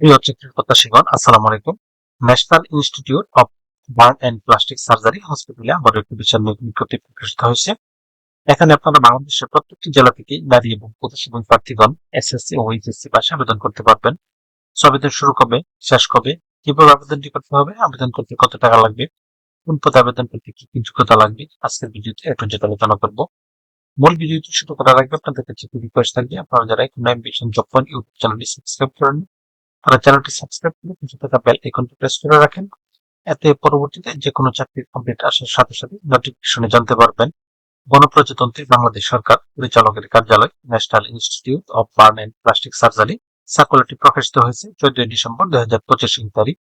প্রিয় চাকরির প্রত্যাশীগণ, আসসালামু আলাইকুম। National institute of burn and plastic surgery হসপিটালে আবার একটি বিচার নিয়োগ বিজ্ঞপ্তি প্রকাশিত হয়েছে। এখানে আপনারা বাংলাদেশের প্রত্যেকটি জেলা থেকে নারী এবং প্রতিষ্ঠান প্রার্থীগণ এসএসসি ও এইচএসসি পাশে আবেদন করতে পারবেন। আবেদন শুরু কবে, শেষ কবে, কিভাবে আবেদনটি করতে হবে, আবেদন করতে কত টাকা লাগবে, কোন পদে আবেদন করতে কি কি যোগ্যতা লাগবে, আজকের ভিডিওতে একটু যেটা আলোচনা করব। মূল ভিডিওটি শুরু করার আগে আপনাদের কাছে একটি রিকোয়েস্ট থাকবে, আপনারা যারা এখন অ্যাম্বিশন জব পয়েন্ট ইউটিউব চ্যানেলটি সাবস্ক্রাইব করেন, তারা চ্যানেলটি সাবস্ক্রাইব করে পাশে থাকা বেল আইকনটি প্রেস করে রাখেন। এতে পরবর্তীতে যে কোনো চাকরির আপডেট আসার সাথে সাথে নোটিফিকেশনে জানতে পারবেন। গণপ্রজাতন্ত্রী বাংলাদেশ সরকার পরিচালকের কার্যালয়, national institute of burn and plastic surgery সার্কুলারটি প্রকাশিত হয়েছে 14 ডিসেম্বর 2025 তারিখ।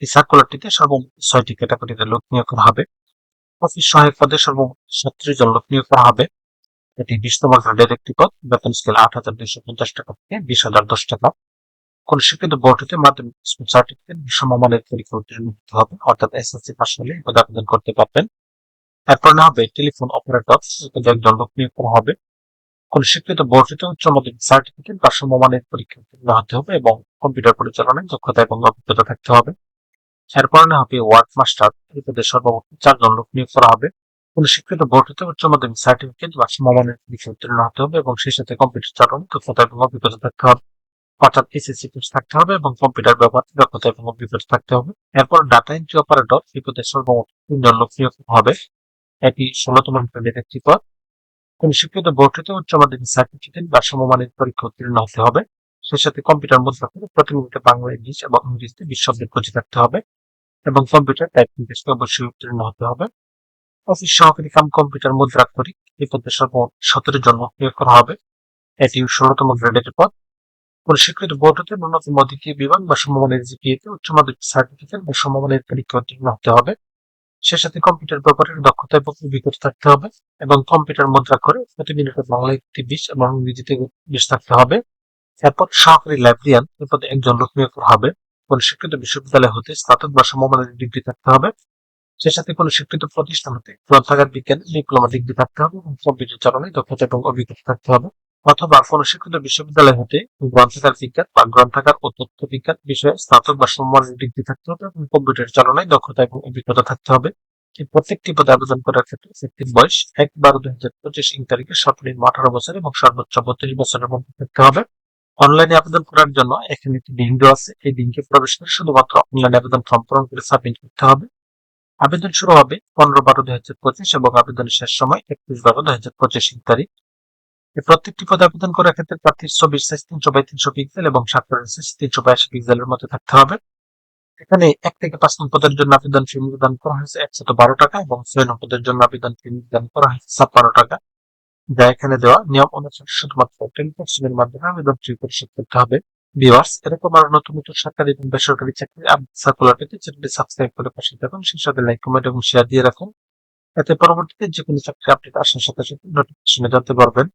এই সার্কুলারটিতে সর্বমোট 6টি ক্যাটাগরিতে লোক নিয়োগ করা হবে। অফিস সহায়ক পদে সর্বমোট 37 জন লোক নিয়োগ করা হবে। এটি 20তম গ্রেডের একটি পদ। বেতন স্কেল 8,250 টাকা থেকে 20,010 টাকা। কোন শিক্ষিত বোর্ড হতে মাধ্যমিক স্কুল সার্টিফিকেট সমমানের পরীক্ষা উত্তীর্ণ হতে হবে, অর্থাৎ এসএসসি পাস হলে এই পদে আবেদন করতে পারবেন। এরপর না হবে টেলিফোন অপারেটর, এই পদে একজন লোক নিয়োগ করা হবে। কোন স্বীকৃত বোর্ড হতে উচ্চ মাধ্যমিক সার্টিফিকেট বা সমমানের পরীক্ষা উত্তীর্ণ হতে হবে এবং কম্পিউটার পরিচালনায় দক্ষতা এবং অভিজ্ঞতা থাকতে হবে। এরপর না হবে ওয়ার্ক মাস্টার, এই পদে সর্বমোট 4 জন লোক নিয়োগ করা হবে। কোন স্বীকৃত বোর্ড হতে উচ্চ মাধ্যমিক সার্টিফিকেট বা সমমানের পরীক্ষা উত্তীর্ণ হতে হবে এবং সেই সাথে কম্পিউটার চালানোর দক্ষতা এবং অভিজ্ঞতা থাকতে হবে, অর্থাৎ এসএসসি কোর্স থাকতে হবে এবং কম্পিউটার ব্যবহারে দক্ষতা এবং অভিজ্ঞতা থাকতে হবে। এরপর ডাটা এন্ট্রি অপারেটর, এই পদে সর্বমোট 3 জন লোক নিয়োগ করা হবে। এটি 16তম গ্রেডের একটি পদ। কোন স্বীকৃত বোর্ড হতে উচ্চ মাধ্যমিক সার্টিফিকেট বা সমমানের পরীক্ষা উত্তীর্ণ হতে হবে। সেই সাথে কম্পিউটার মুদ্রা করে প্রতি মিনিটে বাংলা, ইংলিশ এবং ইংরেজিতে 20 শব্দের পুঁজি থাকতে হবে এবং কম্পিউটার টাইপিং টেস্টে অবশ্যই উত্তীর্ণ হতে হবে। অফিস সহকারী কাম কম্পিউটার মুদ্রা করি, এই পদে সর্বমোট 17 জন লোক নিয়োগ করা হবে। এটি 16তম গ্রেডের পদ। কোন স্বীকৃত বোর্ড হতে ন্যূনতম দ্বিতীয় বিভাগ বা সমমানের জিপিএতে উচ্চ মাধ্যমিক সার্টিফিকেট বা সমমানের পরীক্ষা উত্তীর্ণ হতে হবে। সে সাথে কম্পিউটার ব্যবহারের দক্ষতা এবং অভিজ্ঞতা থাকতে হবে এবং কম্পিউটার মুদ্রা করে প্রতি মিনিটে বাংলায় 20 এবং ইংরেজিতে 20 থাকতে হবে। এরপর সহকারী লাইব্রেরিয়ান, এই পদে একজন লোক নিয়োগ করা হবে। কোন স্বীকৃত বিশ্ববিদ্যালয় হতে স্নাতক বা সমমানের ডিগ্রি থাকতে হবে। সে সাথে কোন স্বীকৃত প্রতিষ্ঠান হতে গ্রন্থাগার বিজ্ঞান ডিপ্লোমা ডিগ্রি থাকতে হবে এবং কম্পিউটার চালানোয় দক্ষতা এবং অভিজ্ঞতা থাকতে হবে, অথবা কোন স্বীকৃত বিশ্ববিদ্যালয় হতে গ্রন্থাগার বিজ্ঞান বা গ্রন্থাগার ও তথ্য বিজ্ঞান বিষয়ে স্নাতক বা সমমানের ডিগ্রি থাকতে হবে এবং কম্পিউটার চালনায় দক্ষতা এবং অভিজ্ঞতা থাকতে হবে। এই প্রত্যেকটি পদে আবেদন করার ক্ষেত্রে ব্যক্তির বয়স 1/12/2025 তারিখে সর্বনিম্ন 18 বছর এবং সর্বোচ্চ 32 বছরের মধ্যে থাকতে হবে। অনলাইনে আবেদন করার জন্য এখানে একটি লিঙ্ক দেওয়া আছে, এই লিঙ্কে প্রবেশ করে শুধুমাত্র অনলাইন আবেদন ফর্ম পূরণ করে সাবমিট করতে হবে। আবেদন শুরু হবে 15/12/2025 এবং আবেদনের শেষ সময় 31/12/2025 তারিখ। এই প্রত্যেকটি পদে আবেদন করার ক্ষেত্রে প্রার্থীর ছবির সাইজ 300x300 পিক্সেল এবং স্বাক্ষরের সাইজ 382 পিক্সেলের মধ্যে থাকতে হবে। এখানে 1 থেকে 5 নং পদের জন্য আবেদন ফি নির্ধারণ করা হয়েছে 112 টাকা এবং 6 নং পদের জন্য আবেদন ফি নির্ধারণ করা হয়েছে 56 টাকা, যা এখানে দেওয়া নিয়ম অনুসারে শুধুমাত্র টেলিপোস্টের মাধ্যমে আবেদন ফি পরিশোধ করতে হবে। ভিউয়ার্স, এরকম আরো নতুন নতুন সরকারি এবং বেসরকারি চাকরির সার্কুলার পেতে চ্যানেলটি সাবস্ক্রাইব করে পাশে থাকুন, সেই সাথে লাইক, কমেন্ট এবং শেয়ার দিয়ে রাখুন। এতে পরবর্তীতে যে কোনো চাকরি আপডেট আসার সাথে সাথে নোটিফিকেশনে জানতে পারবেন।